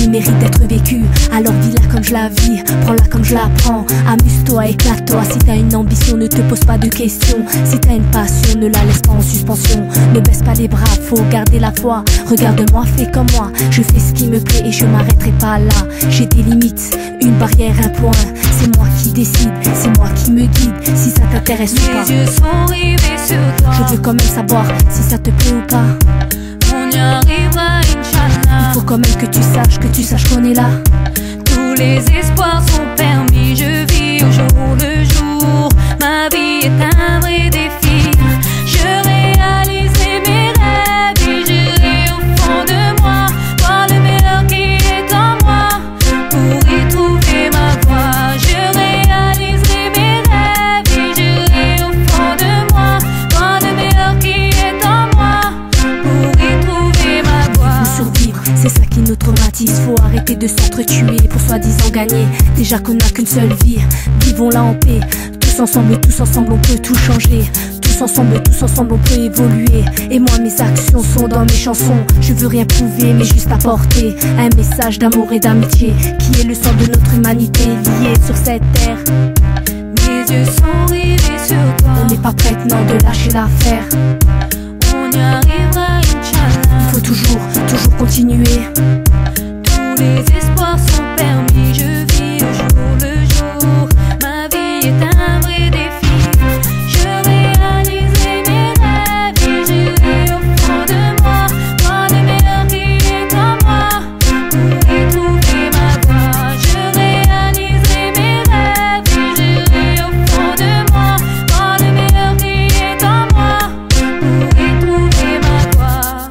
vie mérite d'être vécue. Alors vis-la comme je la vis, prends-la comme je la prends. Amuse-toi, éclate-toi. Si t'as une ambition, ne te pose pas de questions. Si t'as une passion, ne la laisse pas en suspension. Ne baisse pas les bras, faut garder la foi. Regarde-moi, fais comme moi. Je fais ce qui me plaît et je m'arrêterai pas là. J'ai des limites, une barrière, un point. C'est moi qui décide, c'est moi qui me guide. Si ça t'intéresse ou pas, mes yeux sont rivés sur toi. je veux quand même savoir si ça te plaît ou pas. On y arrivera, Inch'Allah. Il faut quand même que tu saches qu'on est là. Tous les espoirs sont permis, je vis au jour le jour. Ma vie est un vrai défi. Je réaliserai mes rêves et j'irai au fond de moi, voir le meilleur qui est en moi, pour y trouver ma voie. Je réaliserai mes rêves et j'irai au fond de moi, voir le meilleur qui est en moi, pour y trouver ma voie. Faut survivre, c'est ça qui nous traumatise. Faut arrêter de s'entretuer pour soi-disant gagner. Déjà qu'on n'a qu'une seule vie, vivons-la en paix. Tous ensemble on peut tout changer. Tous ensemble on peut évoluer. Et moi mes actions sont dans mes chansons. Je veux rien prouver mais juste apporter un message d'amour et d'amitié, qui est le sang de notre humanité liée sur cette terre. Mes yeux sont rivés sur toi. On n'est pas prête non de lâcher l'affaire. On y arrivera, Inch'Allah. Il faut toujours continuer. Tous les espoirs sont permis, je vis au jour le jour. Ma vie est un vrai défi. Je réaliserai mes rêves et j'irai au fond de moi, voir le meilleur qui est en moi, pour y trouver ma voie. Je réaliserai mes rêves et j'irai au fond de moi, voir le meilleur qui est en moi, pour y trouver ma voie.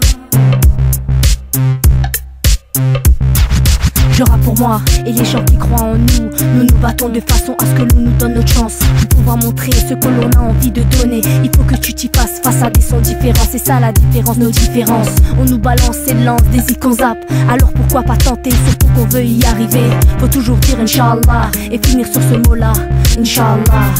Je rappe pour moi et les gens qui croient en nous. Nous nous battons de façon à ce que l'on nous donne notre chance de pouvoir montrer ce que l'on a envie de donner. Il faut que tu t'y passes face à des sons différents. C'est ça la différence, nos différences. On nous balance et lance des icônes zap. Alors pourquoi pas tenter, surtout qu'on veut y arriver. Faut toujours dire Inch'Allah et finir sur ce mot là, Inch'Allah.